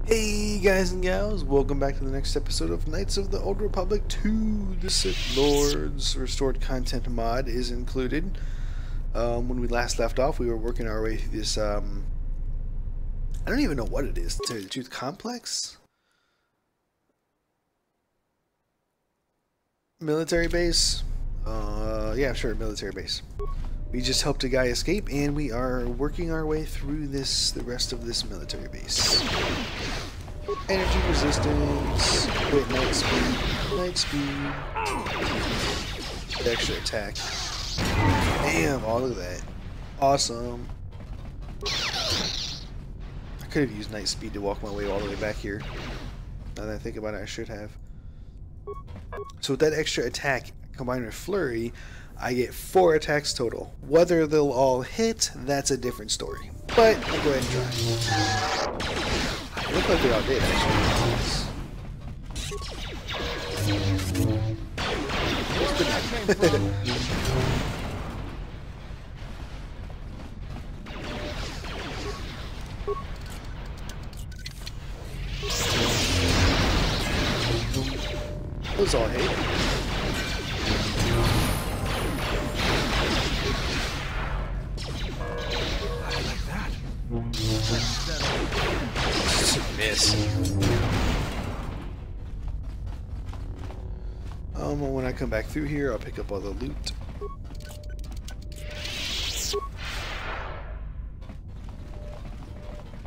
Hey guys and gals, welcome back to the next episode of Knights of the Old Republic 2, the Sith Lords. Restored content mod is included. When we last left off, we were working our way through this, I don't even know what it is, to tell you the truth, complex? Military base? Yeah, sure, military base. We just helped a guy escape, and we are working our way through the rest of this military base. Energy resistance, wait, night speed, extra attack. Damn, oh look at that. Awesome. I could have used night speed to walk my way all the way back here. Now that I think about it, I should have. So with that extra attack combined with flurry, I get 4 attacks total. Whether they'll all hit, that's a different story. But I'll go ahead and try. Look like they all did, actually. Those all hit. Miss. When I come back through here, I'll pick up all the loot.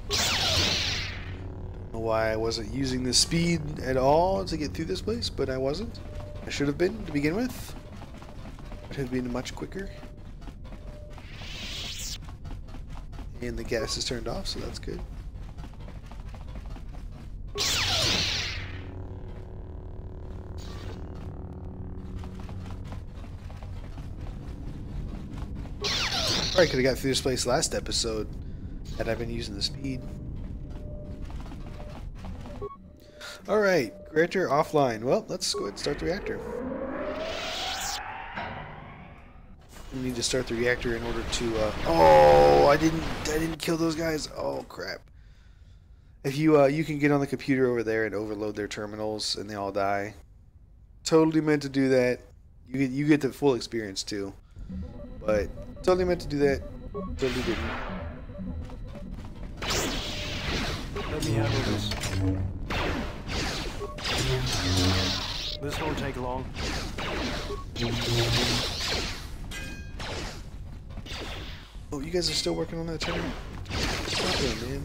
Don't know why I wasn't using the speed at all to get through this place, but I wasn't. I should have been to begin with. It would have been much quicker. And the gas is turned off, so that's good. Probably could have got through this place last episode had I been using the speed. Alright, reactor offline. Well, let's go ahead and start the reactor. We need to start the reactor in order to oh, I didn't kill those guys. Oh crap. If you can get on the computer over there and overload their terminals and they all die. Totally meant to do that. You get the full experience too. But totally meant to do that. Totally didn't. Let me handle this. This won't take long. Oh, you guys are still working on that turret? Stop it, man.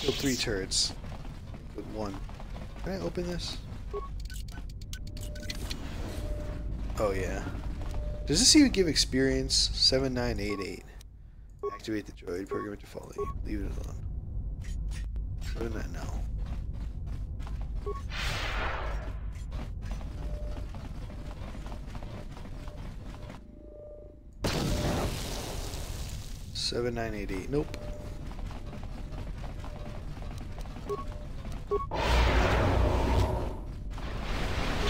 Killed 3 turrets. With 1. Can I open this? Oh yeah. Does this even give experience? 7988. Activate the droid. Program it to follow you. Leave it alone. What did I know? $7988. Nope.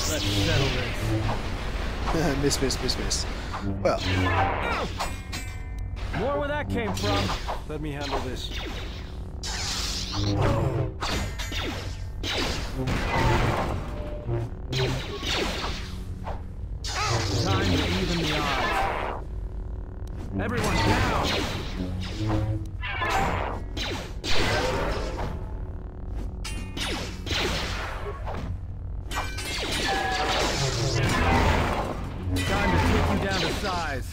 Let's settle this. Miss. Well. More where that came from. Let me handle this. Time to even the odds. Everyone down! Time to take you down to size.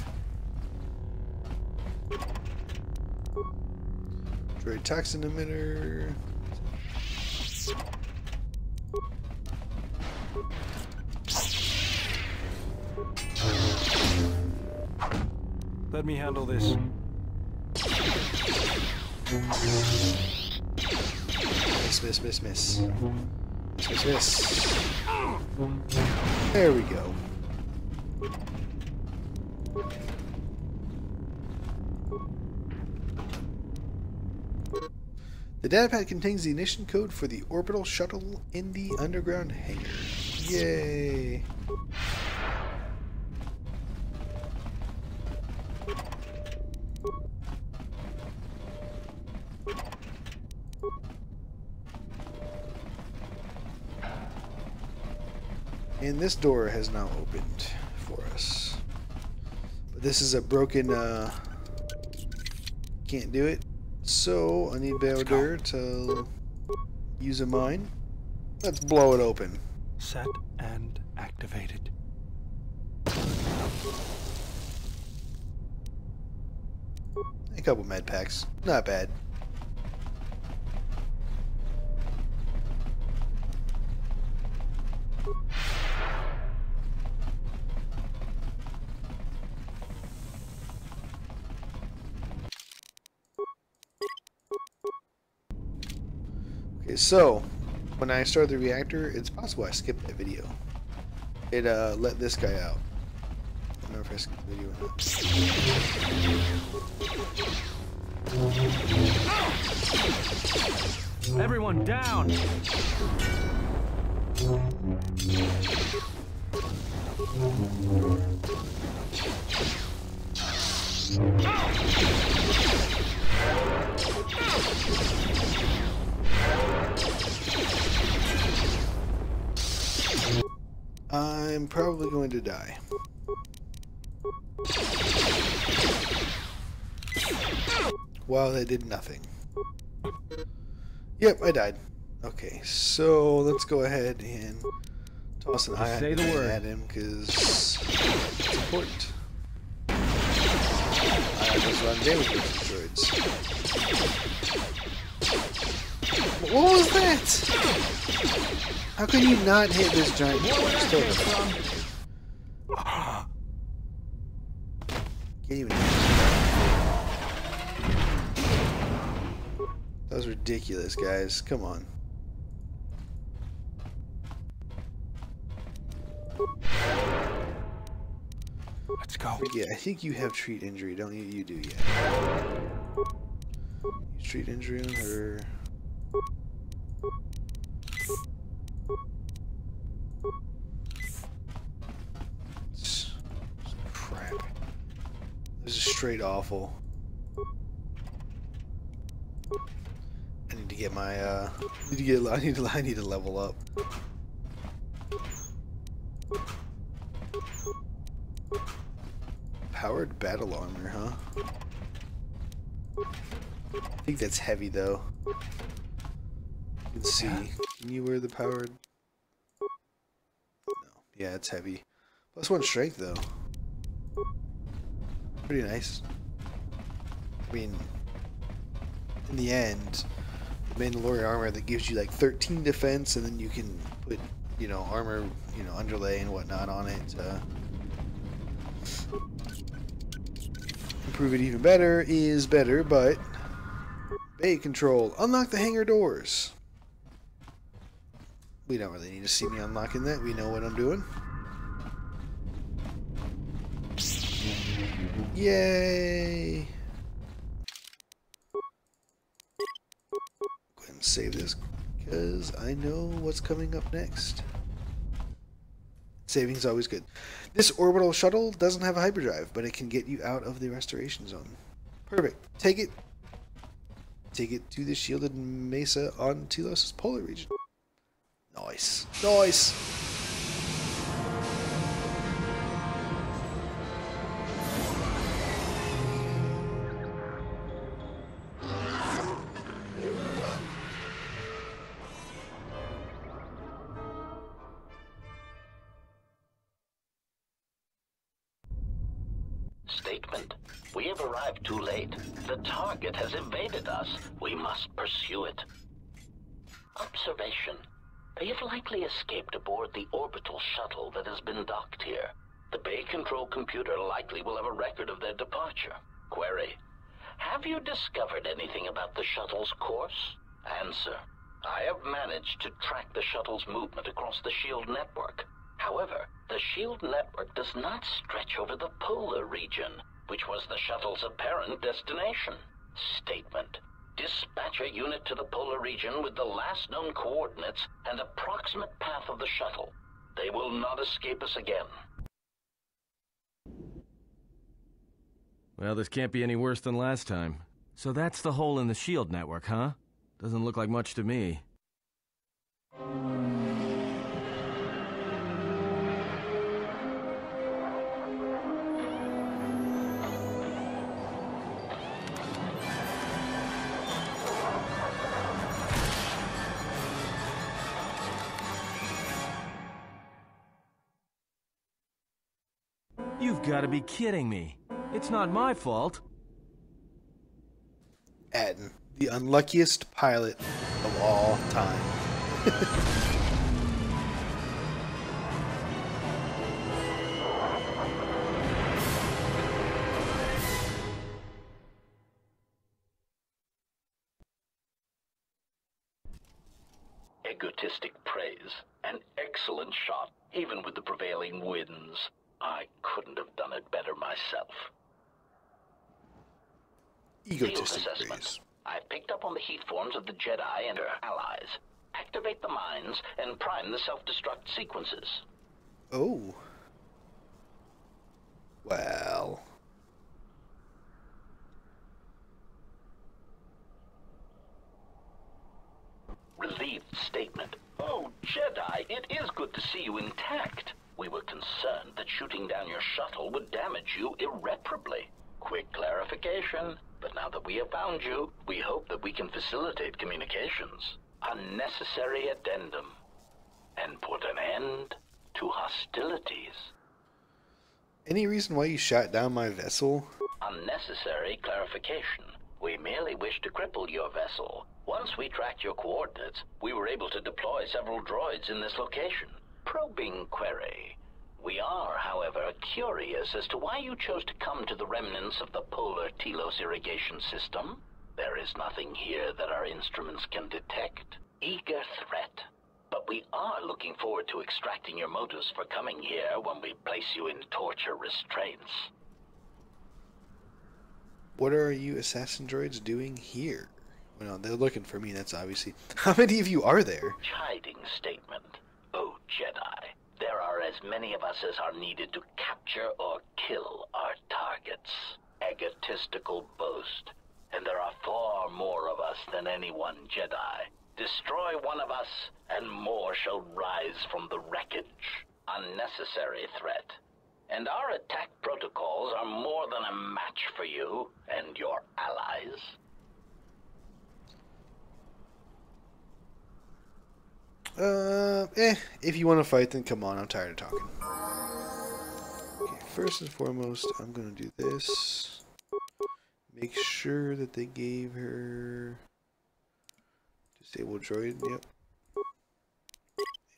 Droid toxin emitter. Let me handle this. Miss. There we go. The datapad contains the ignition code for the orbital shuttle in the underground hangar. Yay! And this door has now opened for us. But this is a broken, can't do it. So I need Baodur to use a mine. Let's blow it open. Set and activated. A couple med packs. Not bad. Okay, so when I started the reactor, it's possible I skipped that video. It let this guy out. I don't know if I skipped the video or not. Everyone down! I'm probably going to die. Wow, that did nothing. Yep, I died. Okay, so let's go ahead and toss an ion at him because it's important. Ion does a lot of damage with droids. What was that? How can you not hit this giant stone? Can't even. That was ridiculous, guys. Come on. Let's go. Yeah, I think you have treat injury, don't you? You do, yeah. You treat injury on her. Crap. This is straight awful. I need to get my I need to level up. Powered battle armor, huh? I think that's heavy though. You can see. Can you wear the powered? No. Yeah, it's heavy. +1 strength though. Pretty nice. I mean, in the end, the Mandalorian armor that gives you like 13 defense, and then you can put, you know, armor, you know, underlay and whatnot on it to improve it even better is better, but bay control. Unlock the hangar doors. We don't really need to see me unlocking that. We know what I'm doing. Yay! Go ahead and save this because I know what's coming up next. Saving's always good. This orbital shuttle doesn't have a hyperdrive, but it can get you out of the restoration zone. Perfect. Take it. Take it to the shielded mesa on Telos' polar region. Nice. Nice. Statement. We have arrived too late. The target has evaded us. We must pursue it. Observation. They have likely escaped aboard the orbital shuttle that has been docked here. The bay control computer likely will have a record of their departure. Query. Have you discovered anything about the shuttle's course? Answer. I have managed to track the shuttle's movement across the SHIELD network. However, the SHIELD network does not stretch over the polar region, which was the shuttle's apparent destination. Statement. Dispatch a unit to the polar region with the last known coordinates and approximate path of the shuttle. They will not escape us again. Well, this can't be any worse than last time. So that's the hole in the SHIELD network, huh? Doesn't look like much to me. You've got to be kidding me. It's not my fault. Atten, the unluckiest pilot of all time. Egotistic praise. An excellent shot, even with the prevailing winds. I couldn't have done it better myself. Egotistic Field assessment. praise. I've picked up on the heat forms of the Jedi and their allies. Activate the mines and prime the self-destruct sequences. Oh. Well. Relieved statement. Oh, Jedi, it is good to see you intact. We were concerned that shooting down your shuttle would damage you irreparably. Quick clarification. But now that we have found you, we hope that we can facilitate communications. Unnecessary addendum. And put an end to hostilities. Any reason why you shot down my vessel? Unnecessary clarification. We merely wish to cripple your vessel. Once we tracked your coordinates, we were able to deploy several droids in this location. Probing query. We are, however, curious as to why you chose to come to the remnants of the polar Telos irrigation system. There is nothing here that our instruments can detect. Eager threat. But we are looking forward to extracting your motives for coming here when we place you in torture restraints. What are you assassin droids doing here? Well, no, they're looking for me, that's obviously. How many of you are there? Chiding statement. Oh, Jedi. There are as many of us as are needed to capture or kill our targets. Egotistical boast. And there are far more of us than any one Jedi. Destroy one of us, and more shall rise from the wreckage. Unnecessary threat. And our attack protocols are more than a match for you and your allies. If you want to fight, then come on, I'm tired of talking. Okay, first and foremost, I'm gonna do this. Make sure that they gave her disable droid, yep.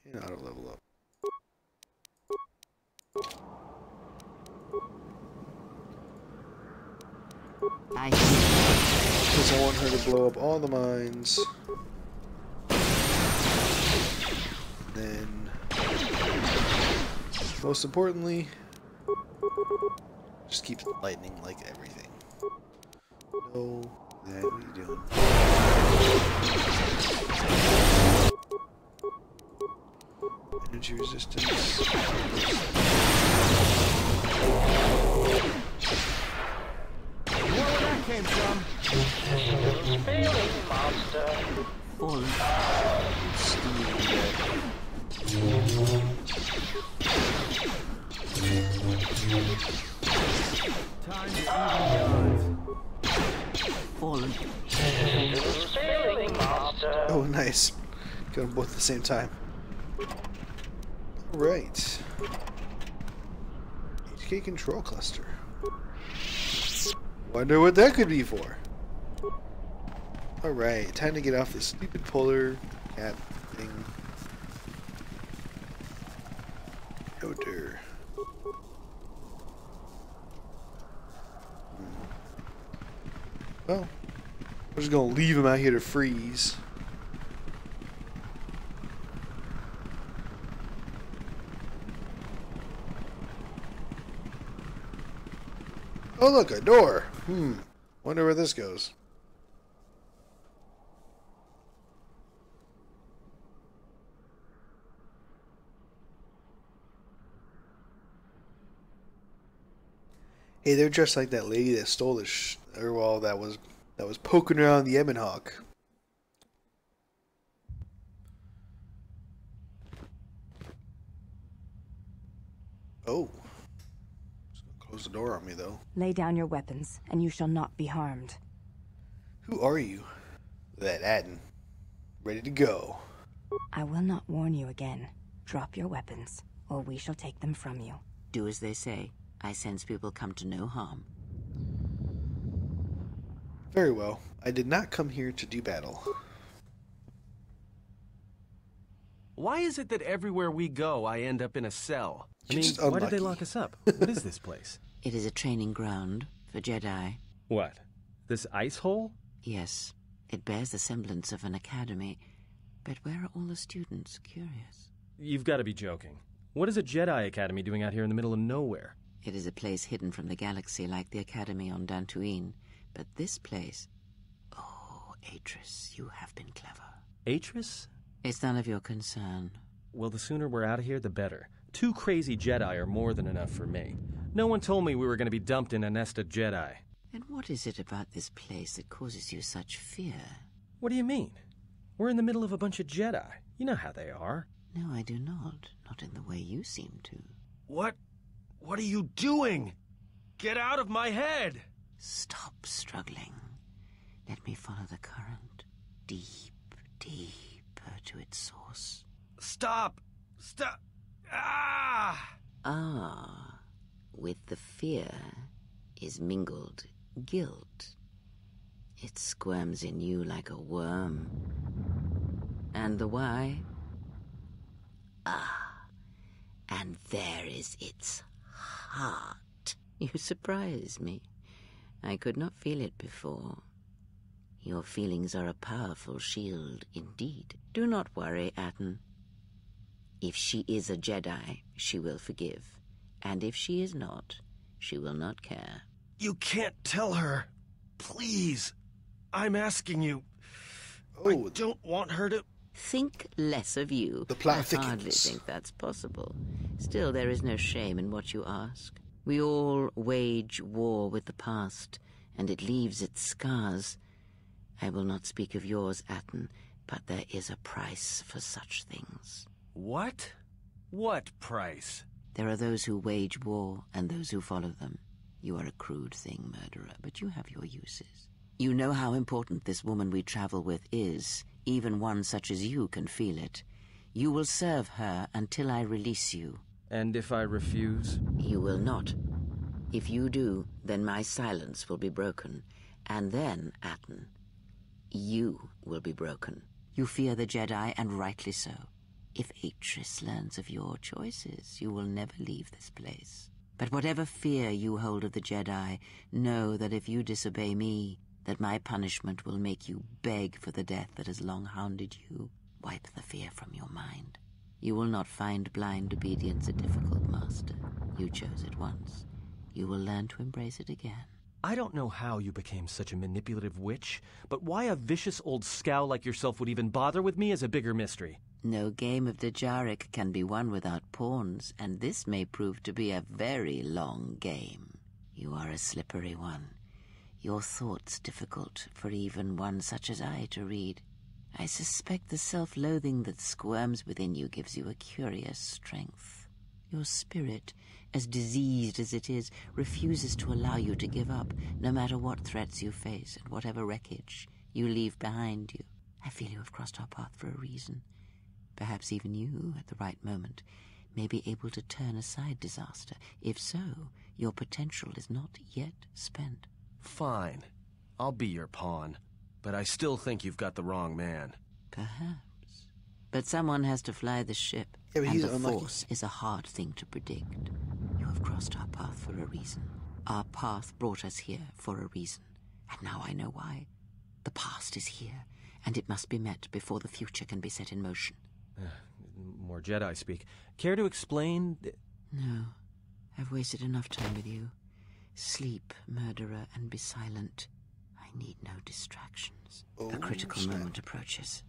And auto level up. Because I want her to blow up all the mines. Then, most importantly, just keep lightning like everything. No, that what are you doing? Energy resistance. Where that came from? Failing monster. Time to even Fallen. Failing monster. Oh, nice. Got them both at the same time. Alright. HK control cluster. Wonder what that could be for. Alright, time to get off this stupid polar cat thing. Outer. Well, we're just gonna leave him out here to freeze. Oh look, a door. Wonder where this goes. Hey, they're just like that lady that stole the that was poking around the Ebon Hawk. Oh. It's gonna close the door on me though. Lay down your weapons, and you shall not be harmed. Who are you? That Atten. Ready to go. I will not warn you again. Drop your weapons, or we shall take them from you. Do as they say. I sense we will come to no harm. Very well. I did not come here to do battle. Why is it that everywhere we go, I end up in a cell? You're just why did they unlucky. lock us up? What is this place? It is a training ground for Jedi. What? This ice hole? Yes, it bears the semblance of an academy. But where are all the students? Curious. You've got to be joking. What is a Jedi Academy doing out here in the middle of nowhere? It is a place hidden from the galaxy like the academy on Dantooine. But this place... Oh, Atris, you have been clever. Atris? It's none of your concern. Well, the sooner we're out of here, the better. 2 crazy Jedi are more than enough for me. No one told me we were going to be dumped in a nest of Jedi. And what is it about this place that causes you such fear? What do you mean? We're in the middle of a bunch of Jedi. You know how they are. No, I do not. Not in the way you seem to. What are you doing? Get out of my head! Stop struggling. Let me follow the current. Deep, deeper to its source. Stop! Stop! Ah! Ah, with the fear is mingled guilt. It squirms in you like a worm. And the why? Ah, and there is its heart. You surprise me. I could not feel it before. Your feelings are a powerful shield indeed. Do not worry, Atten. If she is a Jedi, she will forgive. And if she is not, she will not care. You can't tell her. Please. I'm asking you. Oh, I don't want her to... Think less of you. The plot I hardly thickens. think that's possible. Still, there is no shame in what you ask. We all wage war with the past, and it leaves its scars. I will not speak of yours, Atten, but there is a price for such things. What? What price? There are those who wage war and those who follow them. You are a crude thing, murderer, but you have your uses. You know how important this woman we travel with is. Even one such as you can feel it. You will serve her until I release you. And if I refuse? You will not. If you do, then my silence will be broken. And then, Atten, you will be broken. You fear the Jedi, and rightly so. If Atris learns of your choices, you will never leave this place. But whatever fear you hold of the Jedi, know that if you disobey me, that my punishment will make you beg for the death that has long hounded you. Wipe the fear from your mind. You will not find blind obedience a difficult master. You chose it once. You will learn to embrace it again. I don't know how you became such a manipulative witch, but why a vicious old scow like yourself would even bother with me is a bigger mystery. No game of Dejaric can be won without pawns, and this may prove to be a very long game. You are a slippery one. Your thoughts difficult for even one such as I to read. I suspect the self-loathing that squirms within you gives you a curious strength. Your spirit, as diseased as it is, refuses to allow you to give up, no matter what threats you face and whatever wreckage you leave behind you. I feel you have crossed our path for a reason. Perhaps even you, at the right moment, may be able to turn aside disaster. If so, your potential is not yet spent. Fine. I'll be your pawn. But I still think you've got the wrong man. Perhaps. But someone has to fly the ship. Yeah, but and he's the unlucky. Force is a hard thing to predict. You have crossed our path for a reason. Our path brought us here for a reason. And now I know why. The past is here, and it must be met before the future can be set in motion. More Jedi speak. Care to explain? No. I've wasted enough time with you. Sleep, murderer, and be silent. I need no distractions. Oh, a critical snap. moment approaches.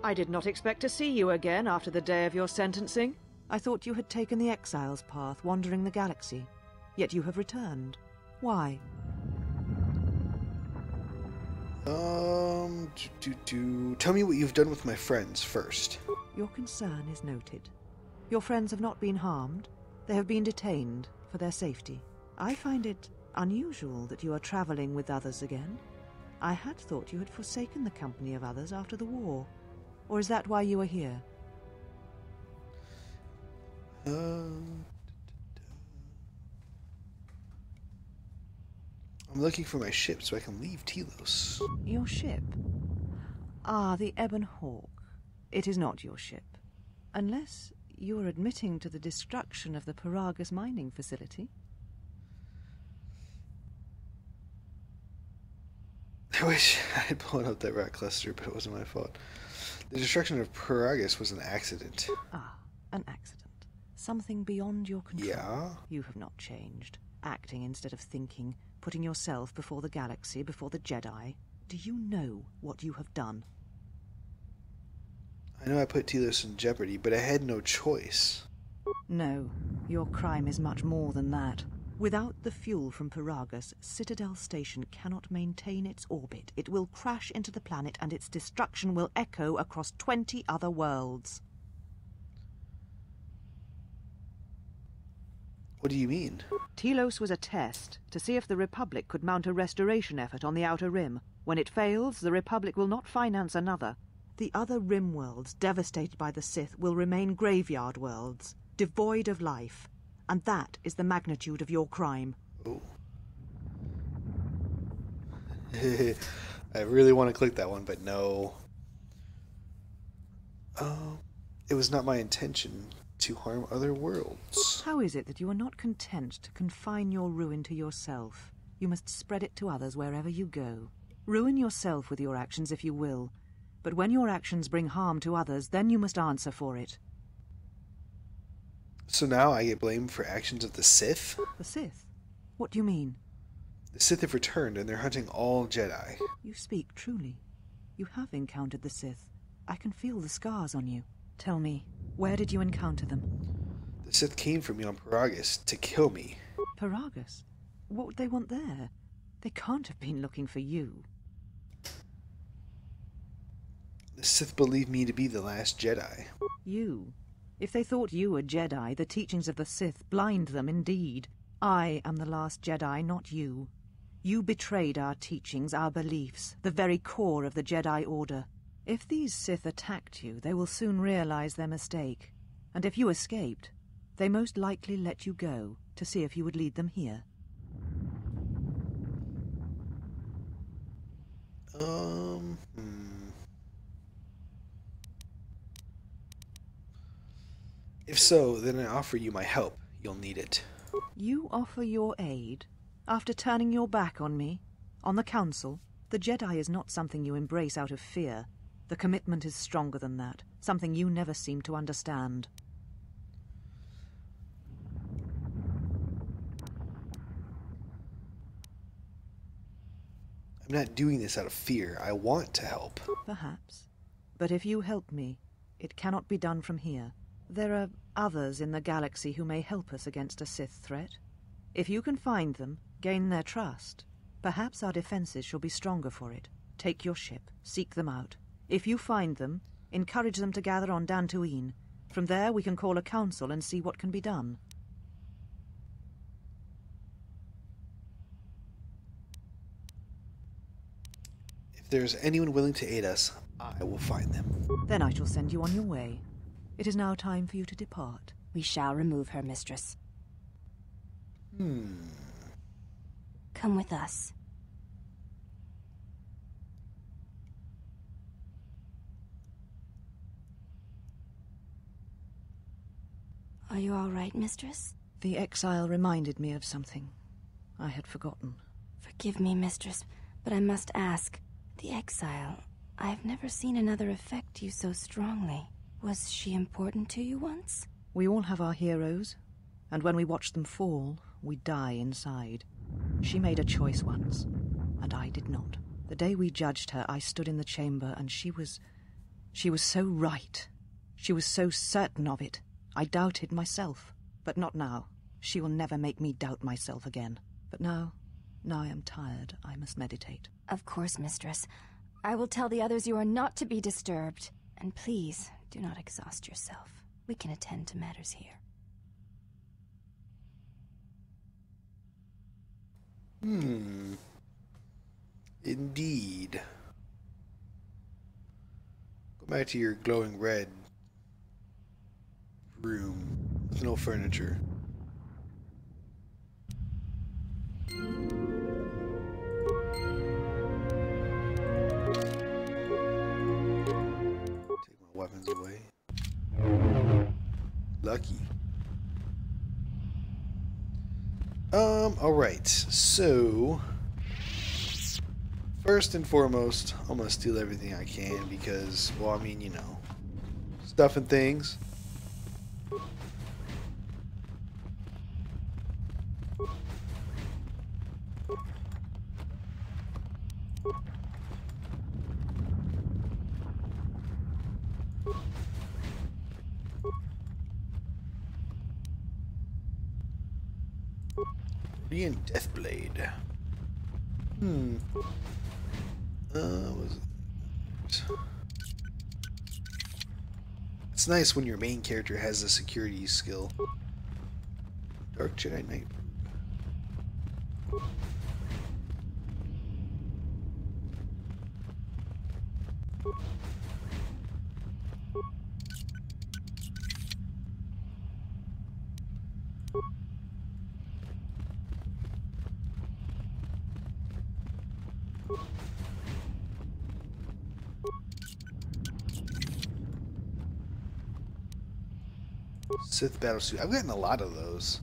I did not expect to see you again after the day of your sentencing. I thought you had taken the exile's path, wandering the galaxy. Yet you have returned. Why? Tell me what you've done with my friends first. Your concern is noted. Your friends have not been harmed. They have been detained for their safety. I find it unusual that you are traveling with others again. I had thought you had forsaken the company of others after the war. Or is that why you are here? I'm looking for my ship so I can leave Telos. Your ship? Ah, the Ebon Hawk. It is not your ship. Unless you are admitting to the destruction of the Paragus mining facility. I wish I had blown up that rock cluster, but it wasn't my fault. The destruction of Paragus was an accident. Ah, an accident. Something beyond your control. Yeah? You have not changed. Acting instead of thinking, putting yourself before the galaxy, before the Jedi. Do you know what you have done? I know I put Telos in jeopardy, but I had no choice. No, your crime is much more than that. Without the fuel from Paragus, Citadel Station cannot maintain its orbit. It will crash into the planet and its destruction will echo across 20 other worlds. What do you mean? Telos was a test to see if the Republic could mount a restoration effort on the Outer Rim. When it fails, the Republic will not finance another. The other Rim worlds, devastated by the Sith, will remain graveyard worlds, devoid of life. And that is the magnitude of your crime. Oh. I really want to click that one, but no. It was not my intention to harm other worlds. How is it that you are not content to confine your ruin to yourself? You must spread it to others wherever you go. Ruin yourself with your actions if you will, but when your actions bring harm to others, then you must answer for it. So now I get blamed for actions of the Sith? The Sith? What do you mean? The Sith have returned and they're hunting all Jedi. You speak truly. You have encountered the Sith. I can feel the scars on you. Tell me, where did you encounter them? The Sith came for me on Paragus to kill me. Paragus? What would they want there? They can't have been looking for you. The Sith believed me to be the last Jedi. You? If they thought you a Jedi, the teachings of the Sith blind them indeed. I am the last Jedi, not you. You betrayed our teachings, our beliefs, the very core of the Jedi Order. If these Sith attacked you, they will soon realize their mistake. And if you escaped, they most likely let you go to see if you would lead them here. If so, then I offer you my help. You'll need it. You offer your aid? After turning your back on me? On the Council? The Jedi is not something you embrace out of fear. The commitment is stronger than that, something you never seem to understand. I'm not doing this out of fear. I want to help. Perhaps. But if you help me, it cannot be done from here. There are others in the galaxy who may help us against a Sith threat. If you can find them, gain their trust, perhaps our defenses shall be stronger for it. Take your ship, seek them out. If you find them, encourage them to gather on Dantooine. From there we can call a council and see what can be done. If there's anyone willing to aid us, I will find them. Then I shall send you on your way. It is now time for you to depart. We shall remove her, mistress. Come with us. Are you all right, mistress? The exile reminded me of something I had forgotten. Forgive me, mistress, but I must ask. The exile, I have never seen another affect you so strongly. Was she important to you once? We all have our heroes, and when we watch them fall, we die inside. She made a choice once, and I did not. The day we judged her, I stood in the chamber, and she was so right. She was so certain of it. I doubted myself, but not now. She will never make me doubt myself again. But now, Now I am tired. I must meditate. Of course, Mistress. I will tell the others you are not to be disturbed. And please, do not exhaust yourself. We can attend to matters here. Indeed. Go back to your glowing red room with no furniture. Take my weapons away. Lucky. Alright, so first and foremost, I'm gonna steal everything I can because, well, I mean, you know, stuff and things. Radiant Deathblade. It's nice when your main character has a security skill. Dark Jedi Knight. Sith Battlesuit. I've gotten a lot of those.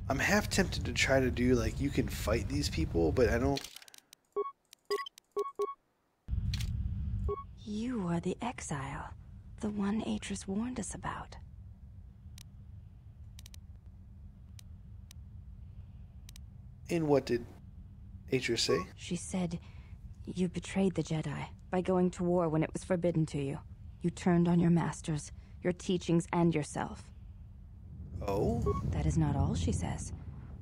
I'm half tempted to try to do, like, you can fight these people, but I don't... You are the exile. The one Atris warned us about. And what did Atris say? She said you betrayed the Jedi by going to war when it was forbidden to you. You turned on your masters, your teachings, and yourself. Oh? That is not all she says.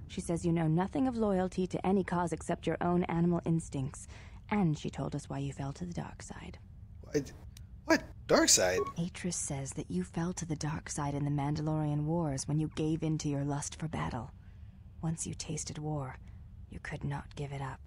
She says you know nothing of loyalty to any cause except your own animal instincts. And she told us why you fell to the dark side. What? Dark side? Atris says that you fell to the dark side in the Mandalorian Wars when you gave in to your lust for battle. Once you tasted war, you could not give it up.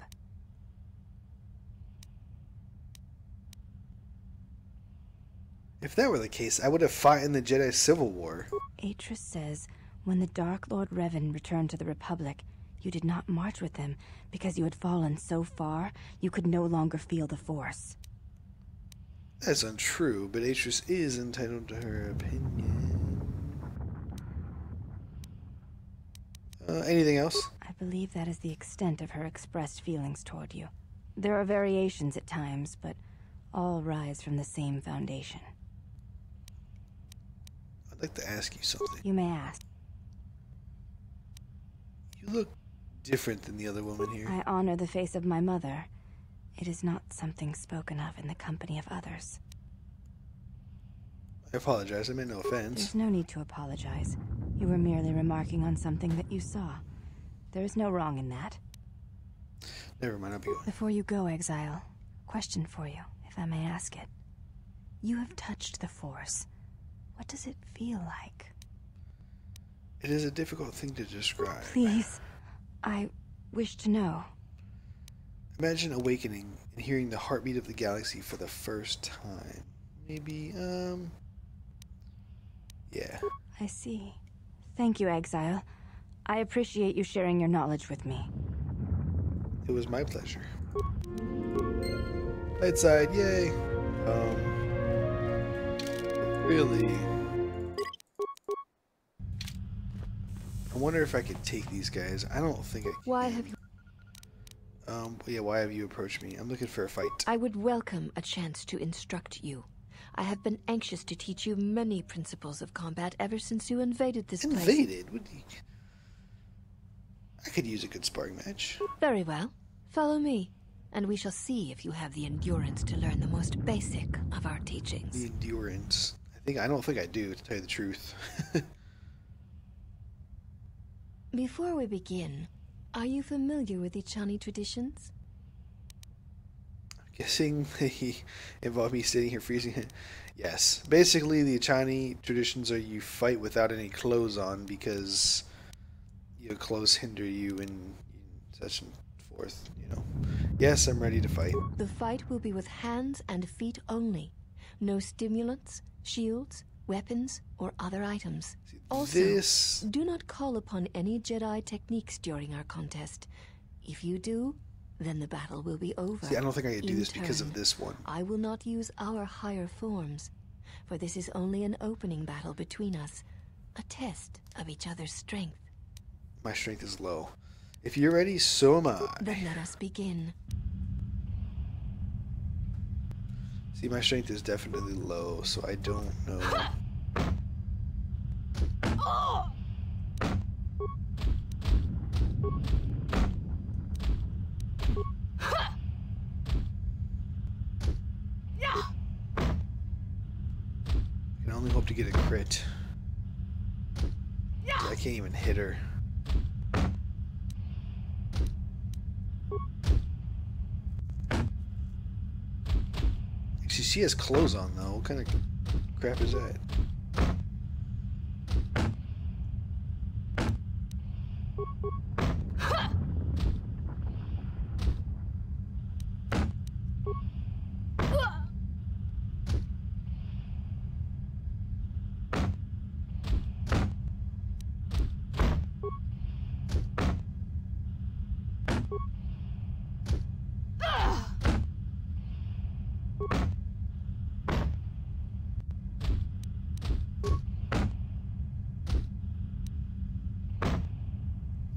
If that were the case, I would have fought in the Jedi Civil War. Atris says when the Dark Lord Revan returned to the Republic, you did not march with him because you had fallen so far you could no longer feel the Force. That's untrue, but Atris is entitled to her opinion. Anything else? I believe that is the extent of her expressed feelings toward you. There are variations at times, but all rise from the same foundation. I'd like to ask you something. You may ask. You look different than the other woman here. I honor the face of my mother. It is not something spoken of in the company of others. I apologize, I meant no offense. There's no need to apologize. You were merely remarking on something that you saw. There is no wrong in that. Never mind, I'll be going. Before you go, Exile, question for you, if I may ask it. You have touched the Force. What does it feel like? It is a difficult thing to describe. Please, I wish to know. Imagine awakening and hearing the heartbeat of the galaxy for the first time. Maybe, yeah. I see. Thank you, Exile. I appreciate you sharing your knowledge with me. It was my pleasure. Light side, yay! Really? I wonder if I could take these guys. I don't think I can. Why have you... Yeah, why have you approached me? I'm looking for a fight. I would welcome a chance to instruct you. I have been anxious to teach you many principles of combat ever since you invaded this place. Invaded? What do you... I could use a good sparring match. Very well. Follow me, and we shall see if you have the endurance to learn the most basic of our teachings. The endurance. I don't think I do, to tell you the truth. Before we begin, Are you familiar with Ichani traditions? Guessing they involve me sitting here freezing. Yes. Basically, the Ichani traditions are you fight without any clothes on because your clothes hinder you and such and forth, you know. Yes, I'm ready to fight. The fight will be with hands and feet only. No stimulants, shields, weapons, or other items. Also, do not call upon any Jedi techniques during our contest. If you do, then the battle will be over. See, I don't think I can do this because of this one. I will not use our higher forms, for this is only an opening battle between us, a test of each other's strength. My strength is low. If you're ready, so am I. Then let us begin. See, my strength is definitely low, so I don't know. I can only hope to get a crit. I can't even hit her. She has clothes on though. What kind of crap is that?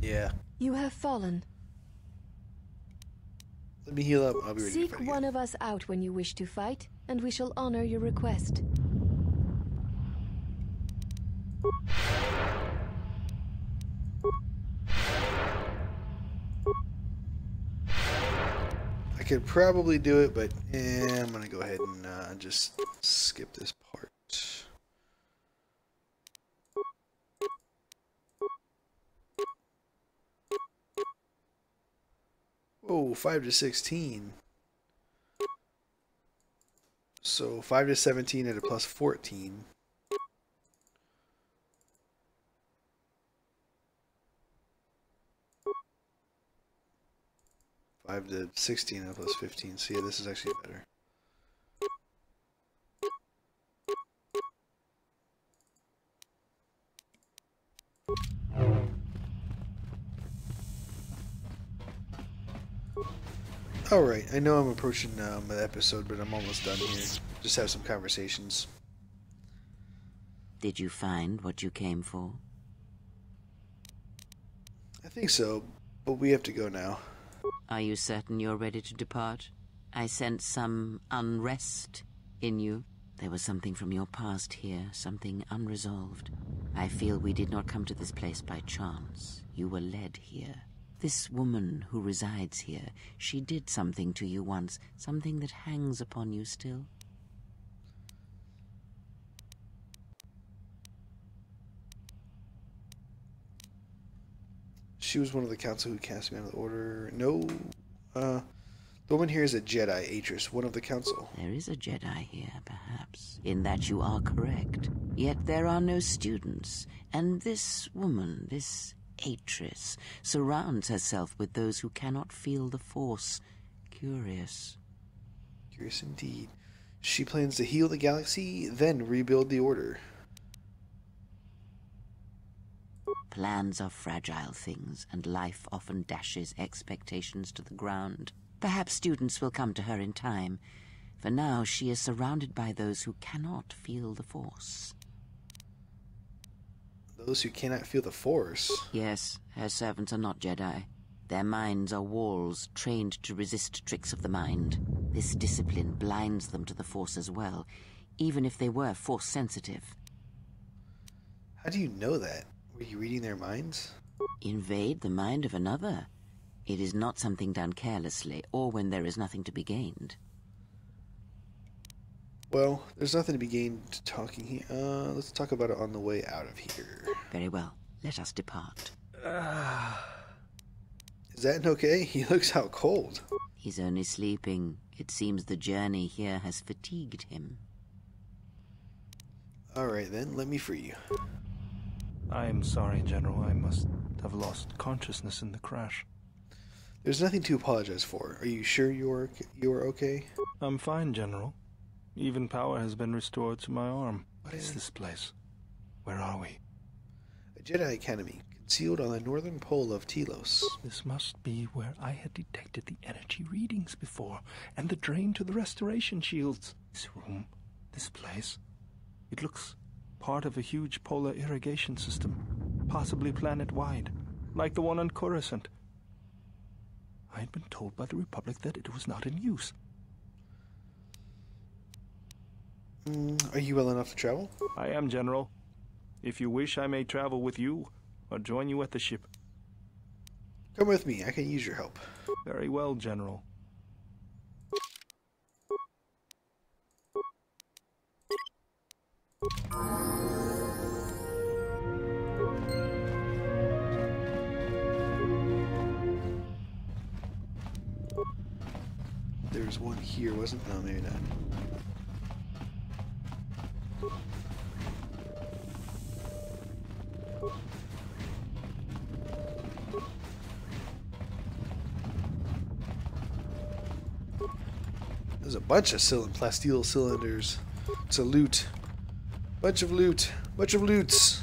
Yeah. You have fallen. Let me heal up. I'll be ready to Seek fight one again. of us out when you wish to fight, and we shall honor your request. I could probably do it, but I'm gonna go ahead and just skip this part. Oh, 5 to 16. So 5 to 17 at a plus 14. Five to 16 at a plus 15. So yeah, this is actually better. Alright, I know I'm approaching the episode, but I'm almost done here. Just have some conversations. Did you find what you came for? I think so, but we have to go now. Are you certain you're ready to depart? I sense some unrest in you. There was something from your past here, something unresolved. I feel we did not come to this place by chance. You were led here. This woman who resides here, she did something to you once, something that hangs upon you still. She was one of the council who cast me out of the order. No, the woman here is a Jedi, Atris, one of the council. There is a Jedi here, perhaps, in that you are correct. Yet there are no students, and this woman, this Atris, surrounds herself with those who cannot feel the Force. Curious. Curious indeed. She plans to heal the galaxy, then rebuild the order. Plans are fragile things, and life often dashes expectations to the ground. Perhaps students will come to her in time. For now, she is surrounded by those who cannot feel the Force. Those who cannot feel the Force? Yes, her servants are not Jedi. Their minds are walls, trained to resist tricks of the mind. This discipline blinds them to the Force as well, even if they were Force-sensitive. How do you know that? Were you reading their minds? Invade the mind of another? It is not something done carelessly, or when there is nothing to be gained. Well, there's nothing to be gained talking here. Let's talk about it on the way out of here. Very well. Let us depart. Is that okay? He looks out cold. He's only sleeping. It seems the journey here has fatigued him. Alright then, let me free you. I am sorry, General. I must have lost consciousness in the crash. There's nothing to apologize for. Are you sure you are okay? I'm fine, General. Even power has been restored to my arm. What is this place? Where are we? A Jedi Academy, concealed on the northern pole of Telos. This must be where I had detected the energy readings before, and the drain to the restoration shields. This room, this place, it looks part of a huge polar irrigation system, possibly planet-wide, like the one on Coruscant. I had been told by the Republic that it was not in use. Are you well enough to travel? I am, General. If you wish, I may travel with you, or join you at the ship. Come with me, I can use your help. Very well, General. There's one here, wasn't there? No, maybe not. There's a bunch of plasteel cylinders. It's a loot. Bunch of loot. Bunch of loots.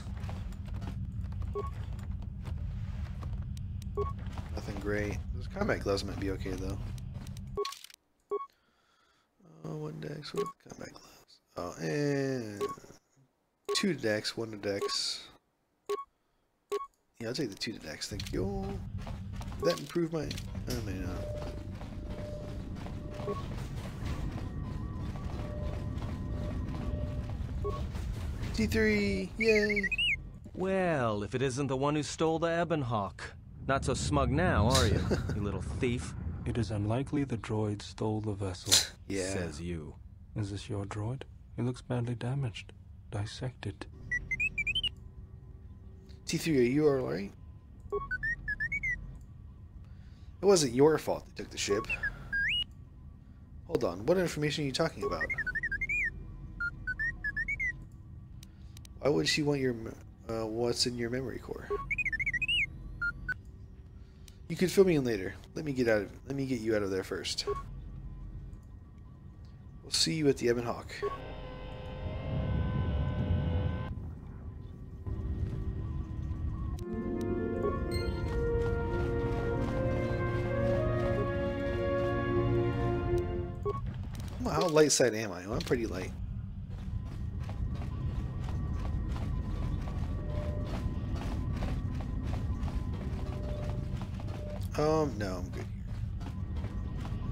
Nothing great. Those combat gloves might be okay though. Oh, one dex. What are the combat gloves? Oh, and 2 to dex, 1 to dex. Yeah, I'll take the 2 to dex. Thank you. Did that improve my? Oh, maybe not. T3, yay! Well, if it isn't the one who stole the Ebonhawk. Not so smug now, are you, you little thief? It is unlikely the droid stole the vessel. Yeah. Says you. Is this your droid? It looks badly damaged. Dissect it. T3, are you alright? It wasn't your fault they took the ship. Hold on, what information are you talking about? Why would she want your what's in your memory core? You could fill me in later. Let me get you out of there first. We'll see you at the Ebonhawk. How light side am I? Well, I'm pretty light. No, I'm good here.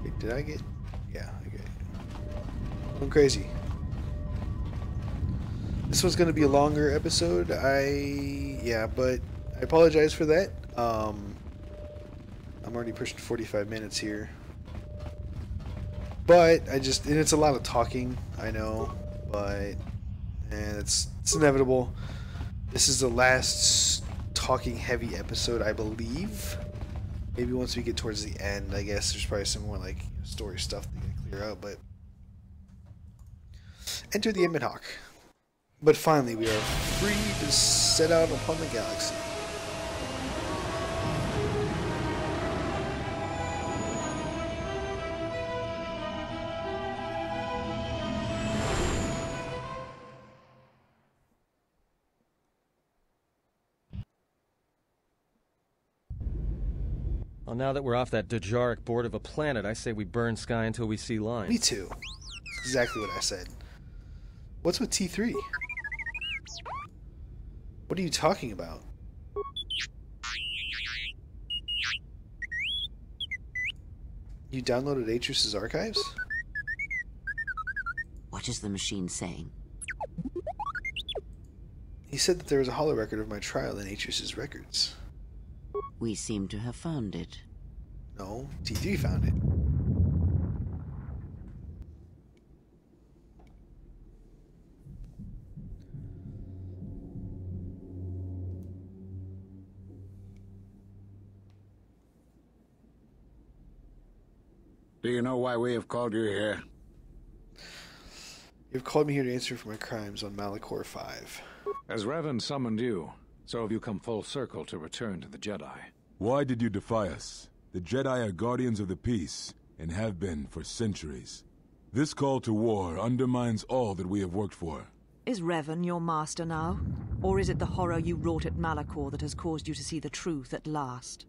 Wait, did I get? Yeah, I get it. I'm crazy. This was going to be a longer episode. But I apologize for that. I'm already pushing 45 minutes here. But and it's a lot of talking, I know, and it's inevitable. This is the last talking heavy episode, I believe. Maybe once we get towards the end, I guess there's probably some more like story stuff that gotta clear out, but enter the Ebonhawk. But finally we are free to set out upon the galaxy. Well, now that we're off that Dejaric board of a planet, I say we burn sky until we see line. Me too. That's exactly what I said. What's with T3? What are you talking about? You downloaded Atreus' archives? What is the machine saying? He said that there was a holorecord of my trial in Atreus' records. We seem to have found it. No, T3 found it. Do you know why we have called you here? You've called me here to answer for my crimes on Malachor 5. As Revan summoned you, so have you come full circle to return to the Jedi. Why did you defy us? The Jedi are guardians of the peace, and have been for centuries. This call to war undermines all that we have worked for. Is Revan your master now? Or is it the horror you wrought at Malachor that has caused you to see the truth at last?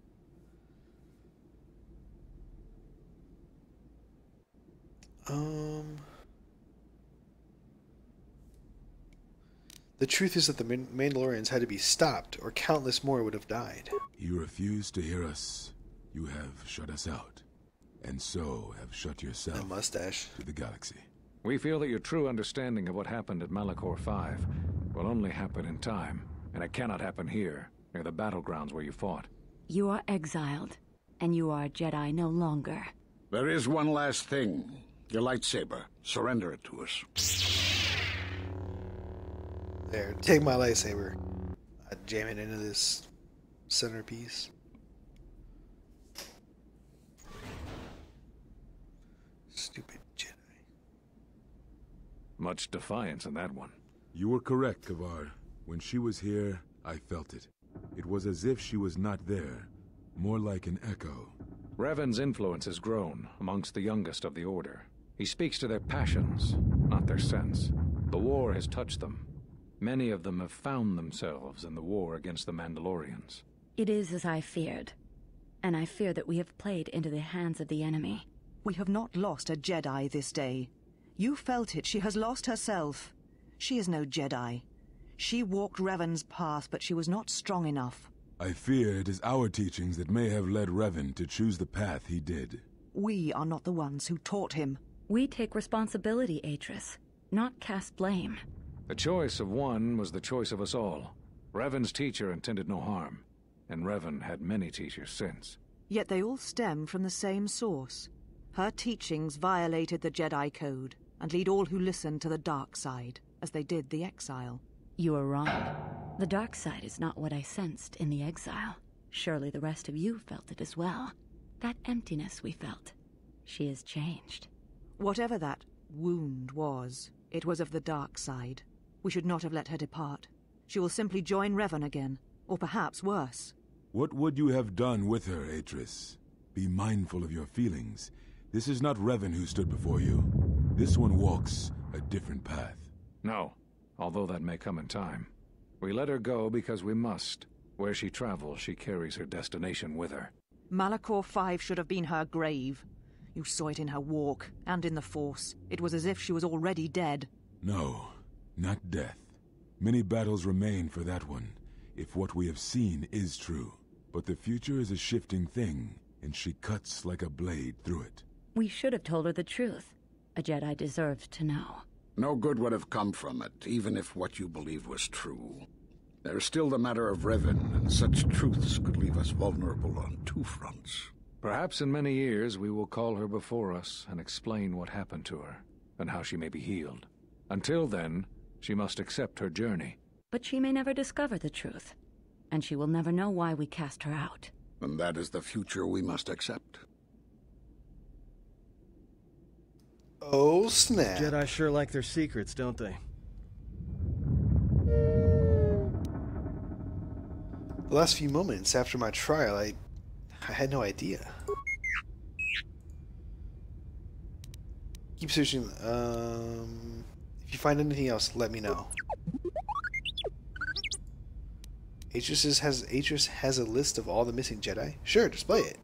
The truth is that the Mandalorians had to be stopped, or countless more would have died. You refuse to hear us. You have shut us out, and so have shut yourself a mustache to the galaxy. We feel that your true understanding of what happened at Malachor 5 will only happen in time, and it cannot happen here, near the battlegrounds where you fought. You are exiled, and you are a Jedi no longer. There is one last thing. Your lightsaber. Surrender it to us. There, take my lightsaber. I jam it into this centerpiece. Stupid Jedi. Much defiance in that one. You were correct, Kavar. When she was here, I felt it. It was as if she was not there. More like an echo. Revan's influence has grown amongst the youngest of the Order. He speaks to their passions, not their sense. The war has touched them. Many of them have found themselves in the war against the Mandalorians. It is as I feared, and I fear that we have played into the hands of the enemy. We have not lost a Jedi this day. You felt it. She has lost herself. She is no Jedi. She walked Revan's path, but she was not strong enough. I fear it is our teachings that may have led Revan to choose the path he did. We are not the ones who taught him. We take responsibility, Atris, not cast blame. The choice of one was the choice of us all. Revan's teacher intended no harm, and Revan had many teachers since. Yet they all stem from the same source. Her teachings violated the Jedi Code, and lead all who listen to the dark side, as they did the exile. You are wrong. The dark side is not what I sensed in the exile. Surely the rest of you felt it as well. That emptiness we felt. She has changed. Whatever that wound was, it was of the dark side. We should not have let her depart. She will simply join Revan again, or perhaps worse. What would you have done with her, Atris? Be mindful of your feelings. This is not Revan who stood before you. This one walks a different path. No, although that may come in time. We let her go because we must. Where she travels, she carries her destination with her. Malachor 5 should have been her grave. You saw it in her walk, and in the Force. It was as if she was already dead. No, not death. Many battles remain for that one, if what we have seen is true. But the future is a shifting thing, and she cuts like a blade through it. We should have told her the truth. A Jedi deserved to know. No good would have come from it, even if what you believed was true. There is still the matter of Revan, and such truths could leave us vulnerable on two fronts. Perhaps in many years we will call her before us and explain what happened to her, and how she may be healed. Until then, she must accept her journey. But she may never discover the truth, and she will never know why we cast her out. And that is the future we must accept. Oh, snap. Jedi sure like their secrets, don't they? The last few moments after my trial, I had no idea. Keep searching. If you find anything else, let me know. Atris has a list of all the missing Jedi? Sure, display it.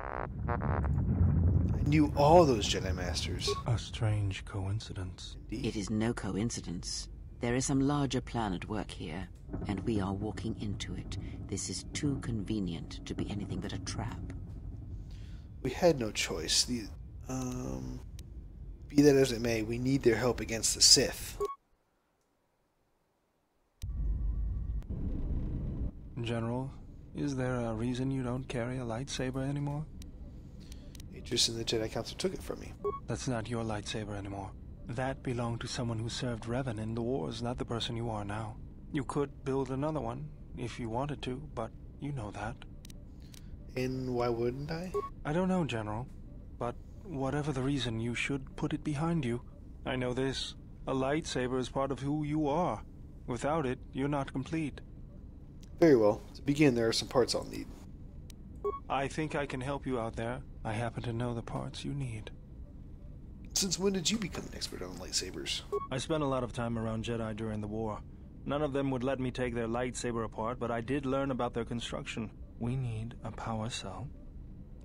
I knew all those Jedi Masters. A strange coincidence. Indeed. It is no coincidence. There is some larger plan at work here, and we are walking into it. This is too convenient to be anything but a trap. We had no choice. Be that as it may, we need their help against the Sith. General, is there a reason you don't carry a lightsaber anymore? Atris and the Jedi Council took it from me. That's not your lightsaber anymore. That belonged to someone who served Revan in the wars, not the person you are now. You could build another one, if you wanted to, but you know that. And why wouldn't I? I don't know, General, but whatever the reason, you should put it behind you. I know this. A lightsaber is part of who you are. Without it, you're not complete. Very well. To begin, there are some parts I'll need. I think I can help you out there. I happen to know the parts you need. Since when did you become an expert on lightsabers? I spent a lot of time around Jedi during the war. None of them would let me take their lightsaber apart, but I did learn about their construction. We need a power cell,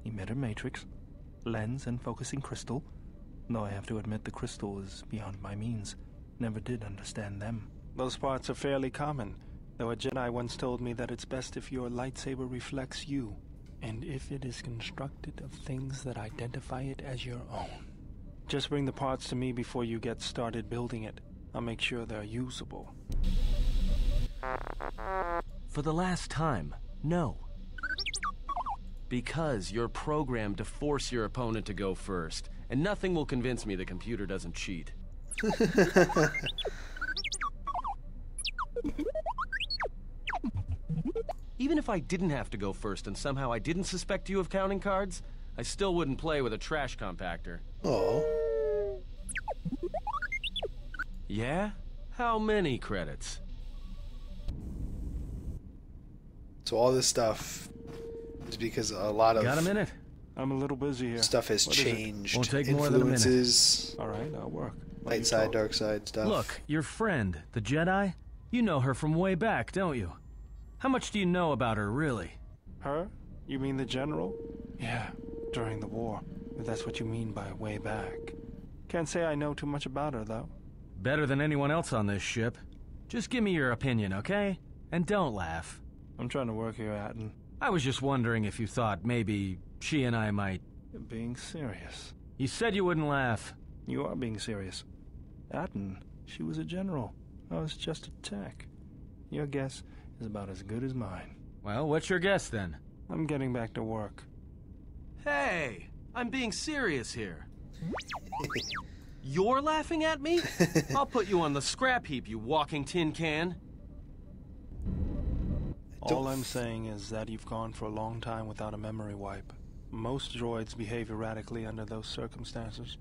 emitter matrix, lens and focusing crystal. Though I have to admit the crystal is beyond my means. Never did understand them. Those parts are fairly common, though a Jedi once told me that it's best if your lightsaber reflects you, and if it is constructed of things that identify it as your own. Just bring the parts to me before you get started building it. I'll make sure they're usable. For the last time, no. Because you're programmed to force your opponent to go first, and nothing will convince me the computer doesn't cheat. Even if I didn't have to go first and somehow I didn't suspect you of counting cards, I still wouldn't play with a trash compactor. Oh. Yeah? How many credits? So all this stuff is because a lot of... Got a minute? I'm a little busy here. Stuff has changed. Won't take more than a minute. Influences. All right, I'll work. Light side, dark side stuff. Look, your friend, the Jedi, you know her from way back, don't you? How much do you know about her, really? Her? You mean the General? Yeah, during the war. If that's what you mean by way back. Can't say I know too much about her, though. Better than anyone else on this ship. Just give me your opinion, okay? And don't laugh. I'm trying to work here, Atten. I was just wondering if you thought maybe she and I might... You're being serious. You said you wouldn't laugh. You are being serious. Atten, she was a general. I was just a tech. Your guess is about as good as mine. Well, what's your guess, then? I'm getting back to work. Hey, I'm being serious here. You're laughing at me? I'll put you on the scrap heap, you walking tin can. All I'm saying is that you've gone for a long time without a memory wipe. Most droids behave erratically under those circumstances.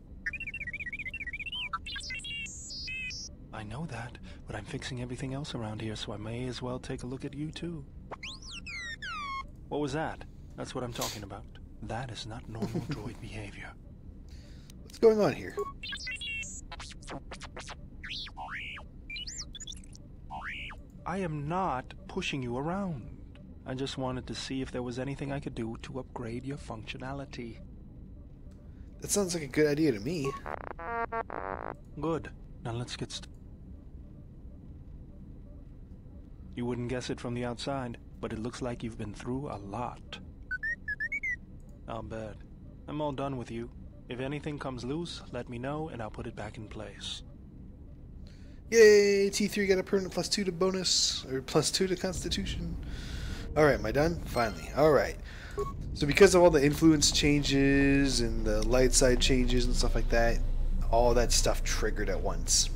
I know that, but I'm fixing everything else around here, so I may as well take a look at you too. What was that? That's what I'm talking about. That is not normal droid behavior. What's going on here? I am not pushing you around. I just wanted to see if there was anything I could do to upgrade your functionality. That sounds like a good idea to me. Good. Now let's get started. You wouldn't guess it from the outside, but it looks like you've been through a lot. I'll bet. I'm all done with you. If anything comes loose, let me know and I'll put it back in place. Yay! T3 got a permanent +2 to bonus, or +2 to Constitution. Alright, am I done? Finally. Alright. So because of all the influence changes and the light side changes and stuff like that, all that stuff triggered at once.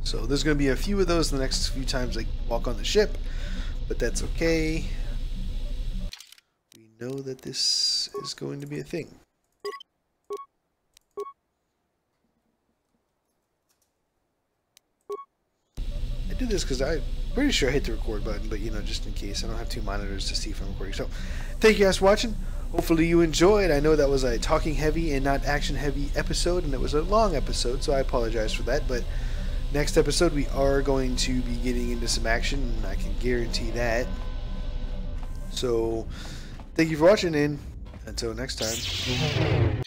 So there's going to be a few of those the next few times I walk on the ship, but that's okay. We know that this is going to be a thing. I did this because I'm pretty sure I hit the record button, but you know, just in case. I don't have two monitors to see if I'm recording. So, thank you guys for watching. Hopefully you enjoyed. I know that was a talking heavy and not action heavy episode, and it was a long episode, so I apologize for that. But next episode we are going to be getting into some action, and I can guarantee that. So, thank you for watching, and until next time.